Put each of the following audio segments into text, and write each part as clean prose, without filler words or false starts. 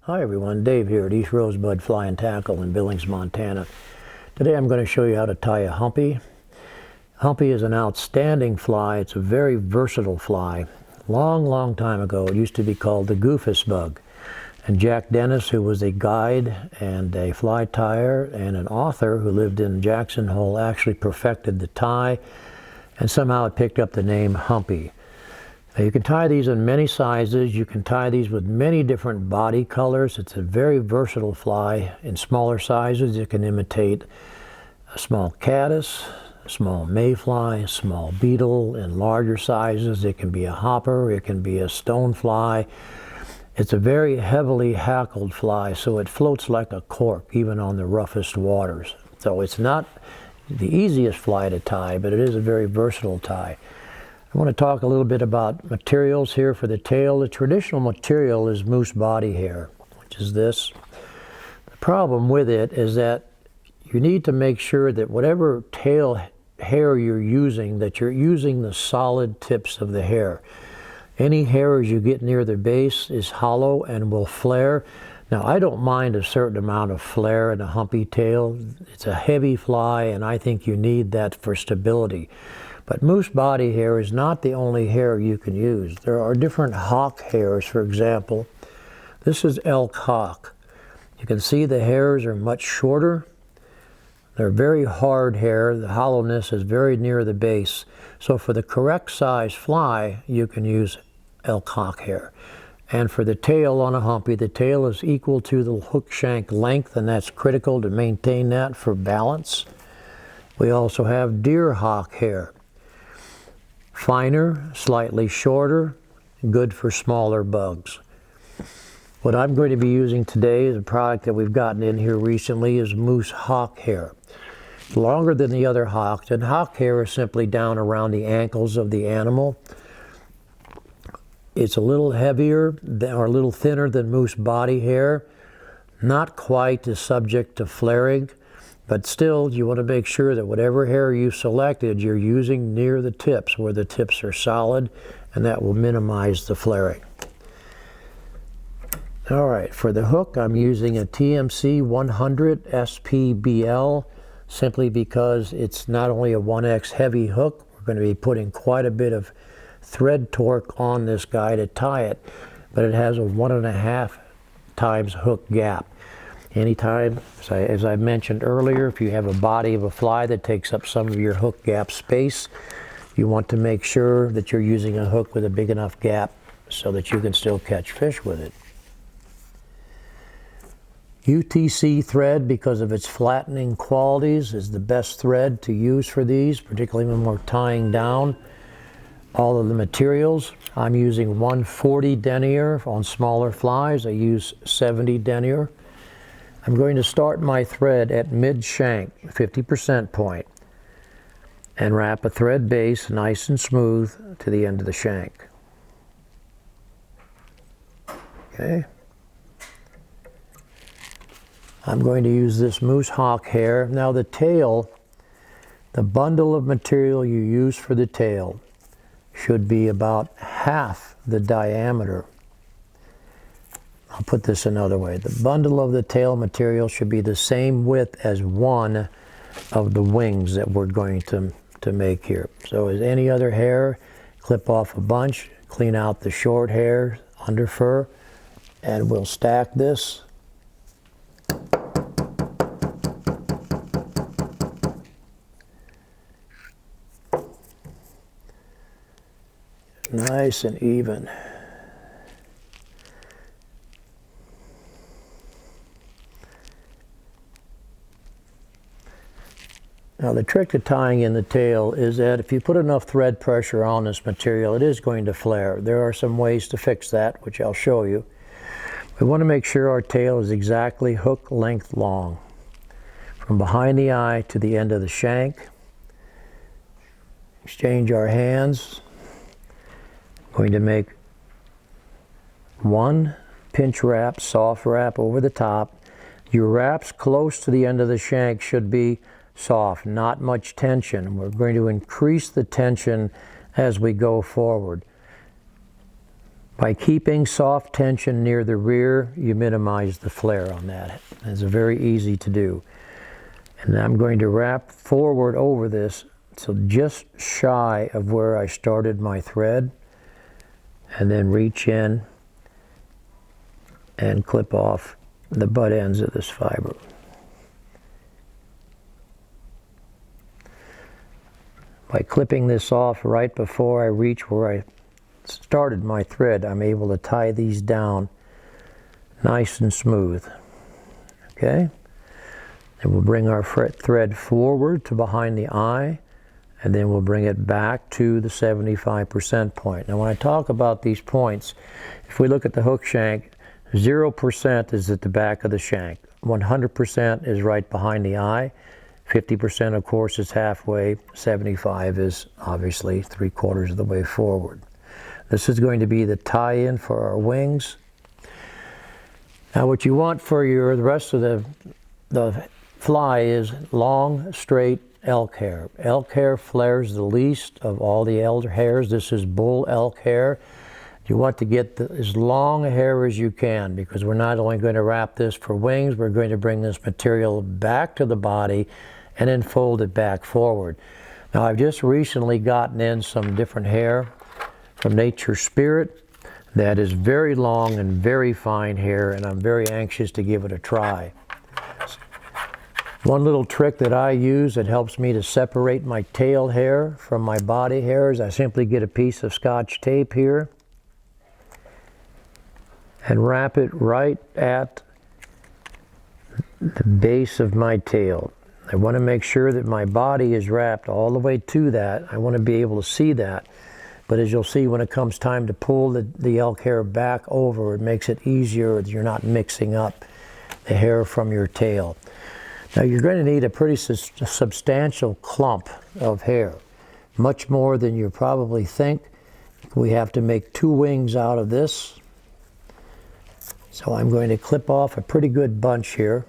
Hi everyone, Dave here at East Rosebud Fly and Tackle in Billings, Montana. Today I'm going to show you how to tie a humpy. Humpy is an outstanding fly. It's a very versatile fly. Long time ago it used to be called the goofus bug. And Jack Dennis, who was a guide and a fly tyer and an author who lived in Jackson Hole, actually perfected the tie, and somehow it picked up the name Humpy. Now, you can tie these in many sizes. You can tie these with many different body colors. It's a very versatile fly. In smaller sizes, it can imitate a small caddis, a small mayfly, a small beetle. In larger sizes, it can be a hopper, it can be a stonefly. It's a very heavily hackled fly, so it floats like a cork, even on the roughest waters. So it's not the easiest fly to tie, but it is a very versatile tie. I want to talk a little bit about materials here for the tail. The traditional material is moose body hair, which is this. The problem with it is that you need to make sure that whatever tail hair you're using, that you're using the solid tips of the hair. Any hair as you get near the base is hollow and will flare. Now, I don't mind a certain amount of flare in a humpy tail. It's a heavy fly, and I think you need that for stability. But moose body hair is not the only hair you can use. There are different hawk hairs, for example. This is elk hawk. You can see the hairs are much shorter. They're very hard hair. The hollowness is very near the base. So for the correct size fly, you can use elk hawk hair. And for the tail on a humpy, the tail is equal to the hook shank length, and that's critical to maintain that for balance. We also have deer hawk hair. Finer, slightly shorter, good for smaller bugs. What I'm going to be using today is a product that we've gotten in here recently is moose hawk hair. Longer than the other hawks, and hawk hair is simply down around the ankles of the animal. It's a little heavier or a little thinner than moose body hair, not quite as subject to flaring. But still, you want to make sure that whatever hair you selected, you're using near the tips, where the tips are solid, and that will minimize the flaring. All right, for the hook, I'm using a TMC 100 SPBL, simply because it's not only a 1X heavy hook, we're going to be putting quite a bit of thread torque on this guy to tie it, but it has a 1.5 times hook gap. Anytime, as I mentioned earlier, if you have a body of a fly that takes up some of your hook gap space, you want to make sure that you're using a hook with a big enough gap so that you can still catch fish with it. UTC thread, because of its flattening qualities, is the best thread to use for these, particularly when we're tying down all of the materials. I'm using 140 denier on smaller flies. I use 70 denier. I'm going to start my thread at mid-shank, 50% point, and wrap a thread base nice and smooth to the end of the shank. Okay. I'm going to use this moose hawk hair. Now the tail, the bundle of material you use for the tail should be about half the diameter. I'll put this another way. The bundle of the tail material should be the same width as one of the wings that we're going to make here. So as any other hair, clip off a bunch, clean out the short hair, under fur, and we'll stack this. Nice and even. Now the trick to tying in the tail is that if you put enough thread pressure on this material, it is going to flare. There are some ways to fix that, which I'll show you. We want to make sure our tail is exactly hook length long, from behind the eye to the end of the shank. Exchange our hands. I'm going to make one pinch wrap, soft wrap over the top. Your wraps close to the end of the shank should be soft, not much tension. We're going to increase the tension as we go forward. By keeping soft tension near the rear, you minimize the flare on that. It's very easy to do. And I'm going to wrap forward over this, so just shy of where I started my thread, and then reach in and clip off the butt ends of this fiber. By clipping this off right before I reach where I started my thread, I'm able to tie these down nice and smooth. Okay? And we'll bring our thread forward to behind the eye, and then we'll bring it back to the 75% point. Now when I talk about these points, if we look at the hook shank, 0% is at the back of the shank, 100% is right behind the eye, 50% of course is halfway, 75 is obviously 3/4 of the way forward. This is going to be the tie-in for our wings. Now what you want for the rest of the fly is long, straight elk hair. Elk hair flares the least of all the elk hairs. This is bull elk hair. You want to get as long a hair as you can, because we're not only going to wrap this for wings, we're going to bring this material back to the body and then fold it back forward. Now I've just recently gotten in some different hair from Nature Spirit that is very long and very fine hair, and I'm very anxious to give it a try. One little trick that I use that helps me to separate my tail hair from my body hairs, I simply get a piece of Scotch tape here and wrap it right at the base of my tail. I want to make sure that my body is wrapped all the way to that. I want to be able to see that. But as you'll see, when it comes time to pull the elk hair back over, it makes it easier. You're not mixing up the hair from your tail. Now you're going to need a pretty substantial clump of hair, much more than you probably think. We have to make 2 wings out of this. So I'm going to clip off a pretty good bunch here.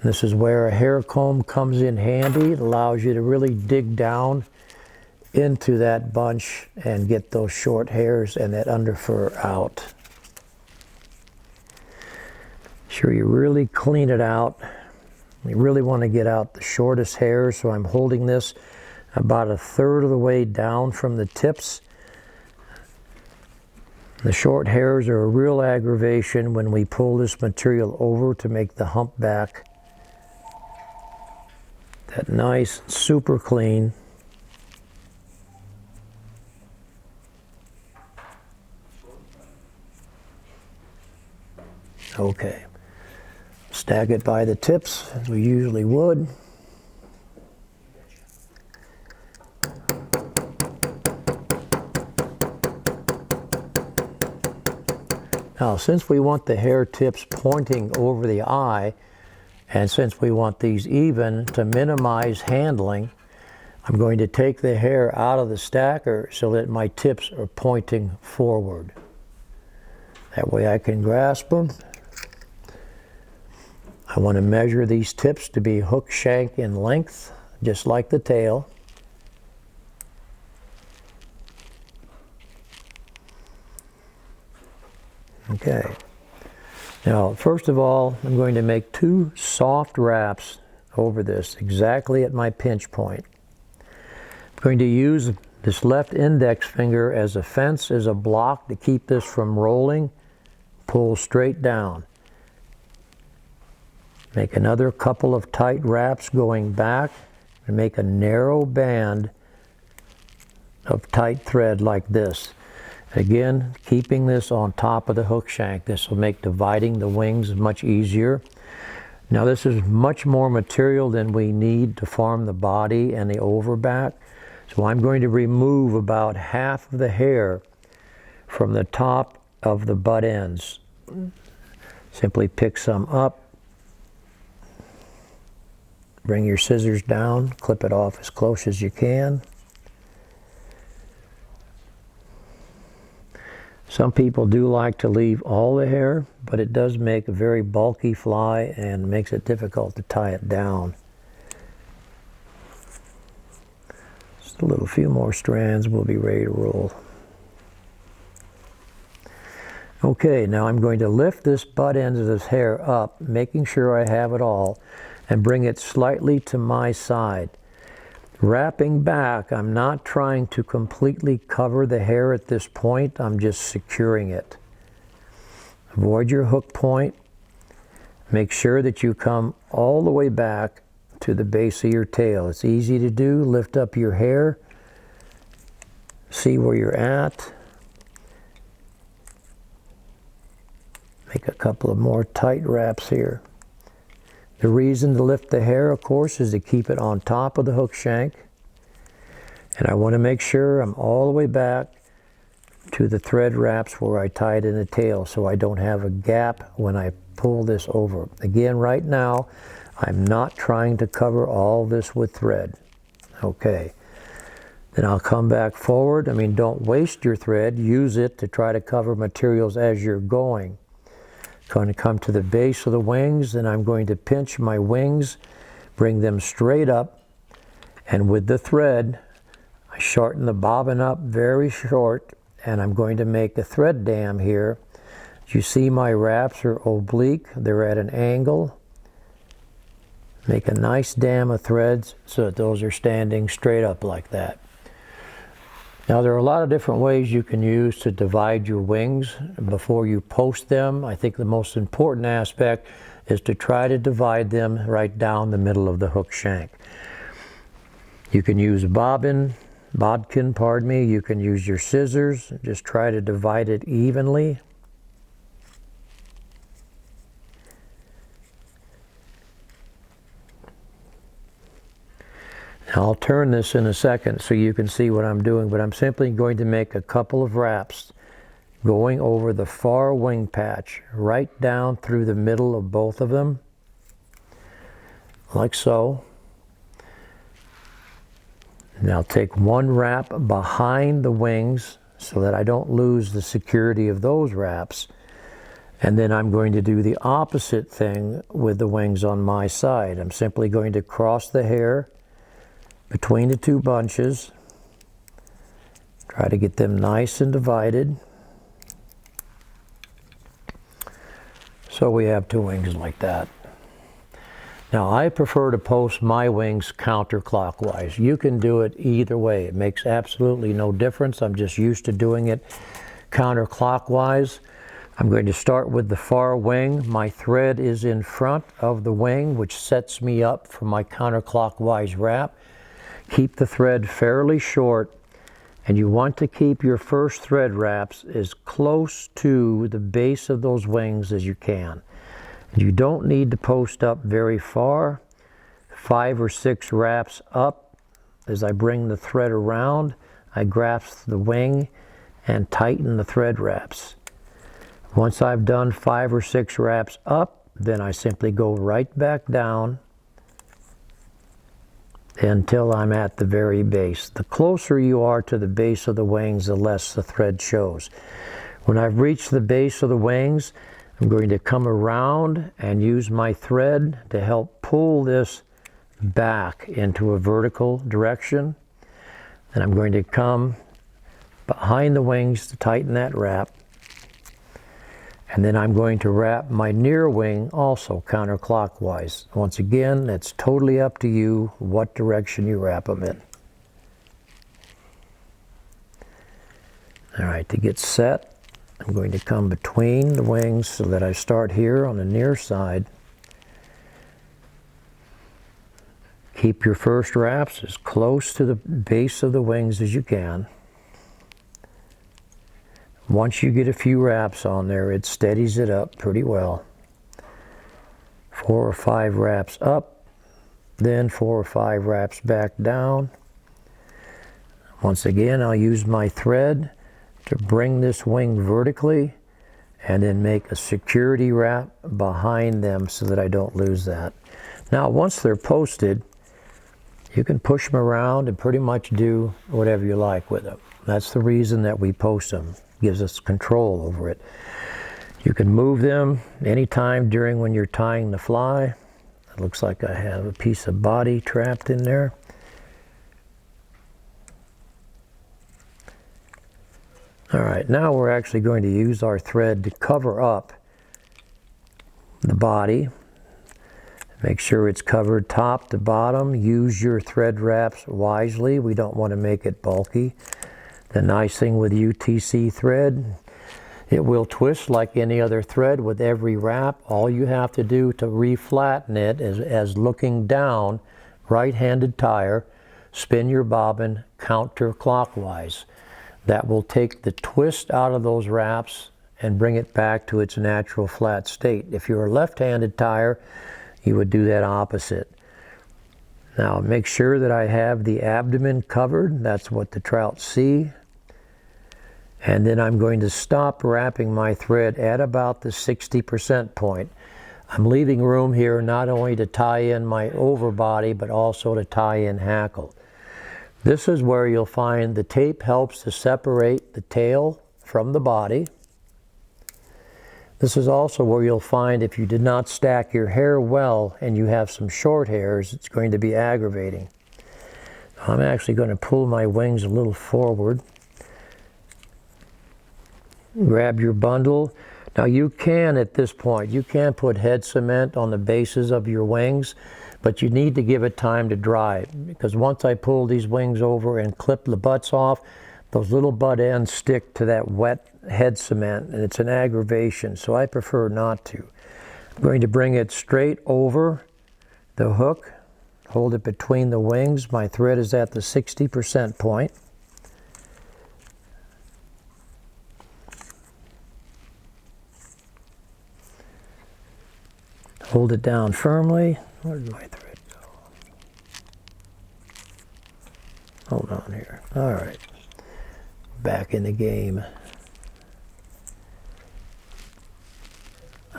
This is where a hair comb comes in handy. It allows you to really dig down into that bunch and get those short hairs and that under fur out. Sure you really clean it out. You really want to get out the shortest hairs, so I'm holding this about 1/3 of the way down from the tips. The short hairs are a real aggravation when we pull this material over to make the hump back that nice, super clean. Okay, stack it by the tips as we usually would. Now, since we want the hair tips pointing over the eye, and since we want these even to minimize handling, I'm going to take the hair out of the stacker so that my tips are pointing forward. That way I can grasp them. I want to measure these tips to be hook shank in length, just like the tail. Okay. Now, first of all, I'm going to make 2 soft wraps over this, exactly at my pinch point. I'm going to use this left index finger as a fence, as a block to keep this from rolling. Pull straight down. Make another couple of tight wraps going back and make a narrow band of tight thread like this. Again, keeping this on top of the hook shank. This will make dividing the wings much easier. Now this is much more material than we need to form the body and the overback. So I'm going to remove about half of the hair from the top of the butt ends. Simply pick some up. Bring your scissors down, clip it off as close as you can. Some people do like to leave all the hair, but it does make a very bulky fly and makes it difficult to tie it down. Just a few more strands, we'll be ready to roll. Okay, now I'm going to lift this butt end of this hair up, making sure I have it all, and bring it slightly to my side. Wrapping back, I'm not trying to completely cover the hair at this point, I'm just securing it. Avoid your hook point. Make sure that you come all the way back to the base of your tail. It's easy to do. Lift up your hair, see where you're at. Make a couple of more tight wraps here. The reason to lift the hair, of course, is to keep it on top of the hook shank. And I want to make sure I'm all the way back to the thread wraps where I tied in the tail so I don't have a gap when I pull this over. Again, right now, I'm not trying to cover all this with thread. Okay. Then I'll come back forward. I mean, don't waste your thread. Use it to try to cover materials as you're going. Going to come to the base of the wings, and I'm going to pinch my wings, bring them straight up, and with the thread, I shorten the bobbin up very short, and I'm going to make a thread dam here. You see my wraps are oblique, they're at an angle. Make a nice dam of threads so that those are standing straight up like that. Now there are a lot of different ways you can use to divide your wings before you post them. I think the most important aspect is to try to divide them right down the middle of the hook shank. You can use bodkin, pardon me. You can use your scissors. Just try to divide it evenly. I'll turn this in a second so you can see what I'm doing, but I'm simply going to make a couple of wraps going over the far wing patch, right down through the middle of both of them, like so. Now take one wrap behind the wings so that I don't lose the security of those wraps. And then I'm going to do the opposite thing with the wings on my side. I'm simply going to cross the hair between the two bunches. Try to get them nice and divided. So we have two wings like that. Now I prefer to post my wings counterclockwise. You can do it either way. It makes absolutely no difference. I'm just used to doing it counterclockwise. I'm going to start with the far wing. My thread is in front of the wing, which sets me up for my counterclockwise wrap. Keep the thread fairly short, and you want to keep your first thread wraps as close to the base of those wings as you can. You don't need to post up very far. 5 or 6 wraps up. As I bring the thread around, I grasp the wing and tighten the thread wraps. Once I've done 5 or 6 wraps up, then I simply go right back down until I'm at the very base. The closer you are to the base of the wings, the less the thread shows. When I've reached the base of the wings, I'm going to come around and use my thread to help pull this back into a vertical direction. And I'm going to come behind the wings to tighten that wrap. And then I'm going to wrap my near wing also counterclockwise. Once again, it's totally up to you what direction you wrap them in. All right, to get set, I'm going to come between the wings so that I start here on the near side. Keep your first wraps as close to the base of the wings as you can. Once you get a few wraps on there, it steadies it up pretty well. 4 or 5 wraps up, then 4 or 5 wraps back down. Once again, I'll use my thread to bring this wing vertically and then make a security wrap behind them so that I don't lose that. Now, once they're posted, you can push them around and pretty much do whatever you like with them. That's the reason that we post them. Gives us control over it. You can move them anytime during when you're tying the fly. It looks like I have a piece of body trapped in there. All right, now we're actually going to use our thread to cover up the body. Make sure it's covered top to bottom. Use your thread wraps wisely. We don't want to make it bulky. The nice thing with UTC thread, it will twist like any other thread with every wrap. All you have to do to reflatten it is, as looking down, right-handed tire, spin your bobbin counterclockwise. That will take the twist out of those wraps and bring it back to its natural flat state. If you're a left-handed tire, you would do that opposite. Now make sure that I have the abdomen covered. That's what the trout see. And then I'm going to stop wrapping my thread at about the 60% point. I'm leaving room here not only to tie in my overbody, but also to tie in hackle. This is where you'll find the tape helps to separate the tail from the body. This is also where you'll find if you did not stack your hair well and you have some short hairs, it's going to be aggravating. I'm actually going to pull my wings a little forward. Grab your bundle. Now you can, at this point, you can put head cement on the bases of your wings, but you need to give it time to dry, because once I pull these wings over and clip the butts off, those little butt ends stick to that wet head cement, and it's an aggravation, so I prefer not to. I'm going to bring it straight over the hook, hold it between the wings. My thread is at the 60% point. Hold it down firmly. Where did my thread go? Hold on here. All right. Back in the game.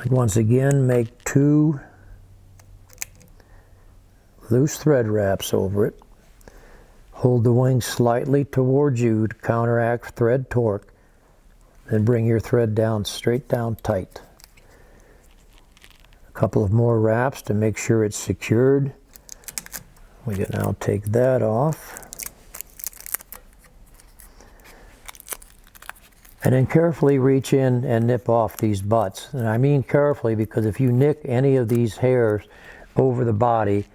Once again, make 2 loose thread wraps over it. Hold the wing slightly towards you to counteract thread torque. Then bring your thread down, straight down tight. A couple of more wraps to make sure it's secured. We can now take that off. And then carefully reach in and nip off these butts. And I mean carefully, because if you nick any of these hairs over the body,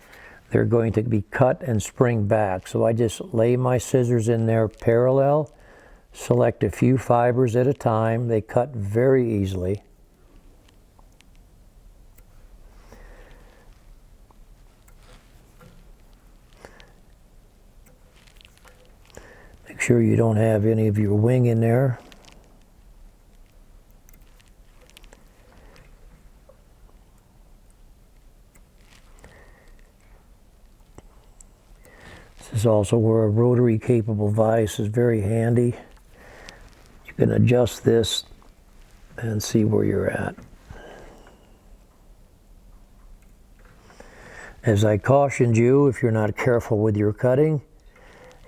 they're going to be cut and spring back. So I just lay my scissors in there parallel, select a few fibers at a time. They cut very easily. Make sure you don't have any of your wing in there. This is also where a rotary capable vise is very handy. You can adjust this and see where you're at. As I cautioned you, if you're not careful with your cutting,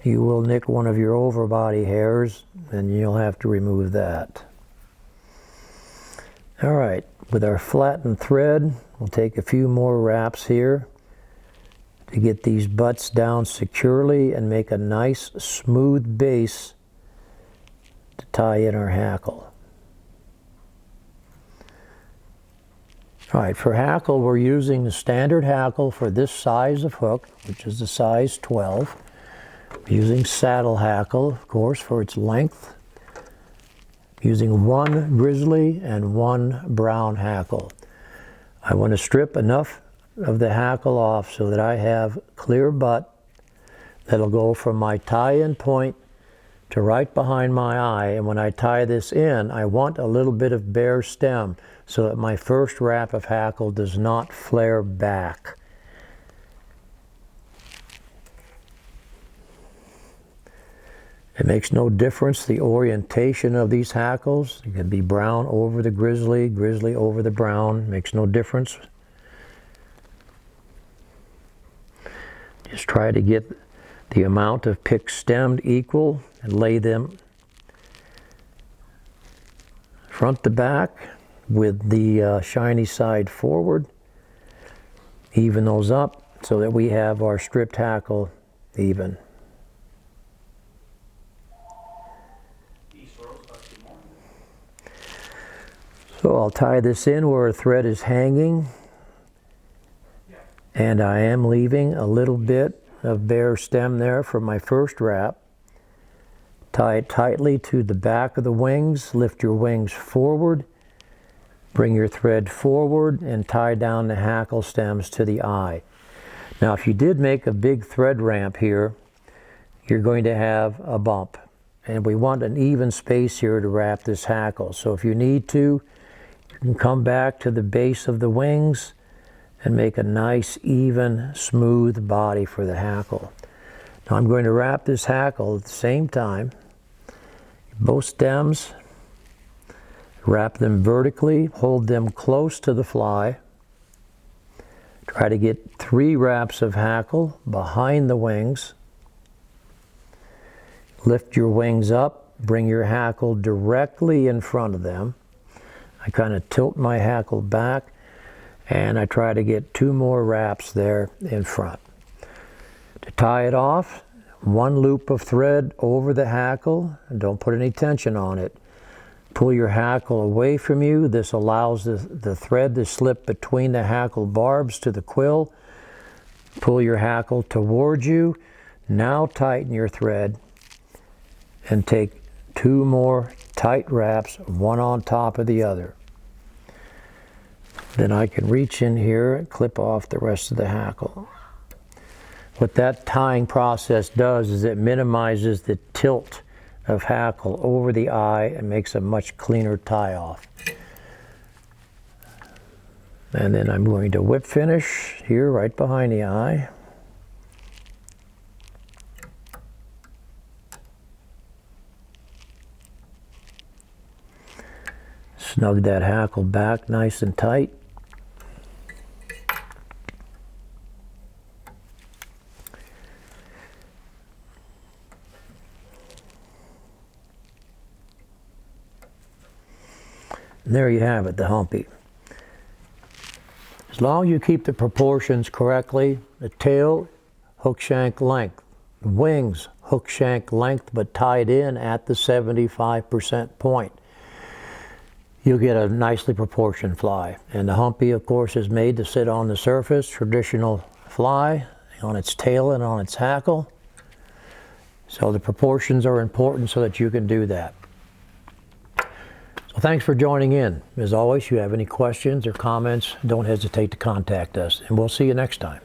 you will nick one of your overbody hairs and you'll have to remove that. All right, with our flattened thread, we'll take a few more wraps here to get these butts down securely and make a nice smooth base to tie in our hackle. All right, for hackle, we're using the standard hackle for this size of hook, which is the size 12. Using saddle hackle, of course, for its length. Using 1 Grizzly and 1 brown hackle. I want to strip enough of the hackle off so that I have clear butt that'll go from my tie-in point to right behind my eye. And when I tie this in, I want a little bit of bare stem so that my first wrap of hackle does not flare back. It makes no difference the orientation of these hackles. It can be brown over the Grizzly, Grizzly over the brown, makes no difference. Just try to get the amount of picks stemmed equal and lay them front to back with the shiny side forward. Even those up so that we have our stripped hackle even. So I'll tie this in where a thread is hanging, and I am leaving a little bit of bare stem there for my first wrap. Tie it tightly to the back of the wings, lift your wings forward, bring your thread forward, and tie down the hackle stems to the eye. Now if you did make a big thread ramp here, you're going to have a bump. And we want an even space here to wrap this hackle. So if you need to, you can come back to the base of the wings and make a nice, even, smooth body for the hackle. Now I'm going to wrap this hackle at the same time. Both stems, wrap them vertically, hold them close to the fly. Try to get 3 wraps of hackle behind the wings. Lift your wings up, bring your hackle directly in front of them. I kind of tilt my hackle back, and I try to get 2 more wraps there in front. To tie it off, 1 loop of thread over the hackle, and don't put any tension on it. Pull your hackle away from you. This allows the thread to slip between the hackle barbs to the quill. Pull your hackle towards you. Now tighten your thread and take 2 more tight wraps, one on top of the other. Then I can reach in here and clip off the rest of the hackle. What that tying process does is it minimizes the tilt of hackle over the eye and makes a much cleaner tie off. And then I'm going to whip finish here right behind the eye. Snug that hackle back nice and tight. And there you have it, the Humpy. As long as you keep the proportions correctly, the tail, hook shank length, wings, hook shank length, but tied in at the 75% point, you'll get a nicely proportioned fly. And the Humpy, of course, is made to sit on the surface, traditional fly, on its tail and on its hackle. So the proportions are important so that you can do that. So thanks for joining in. As always, if you have any questions or comments, don't hesitate to contact us. And we'll see you next time.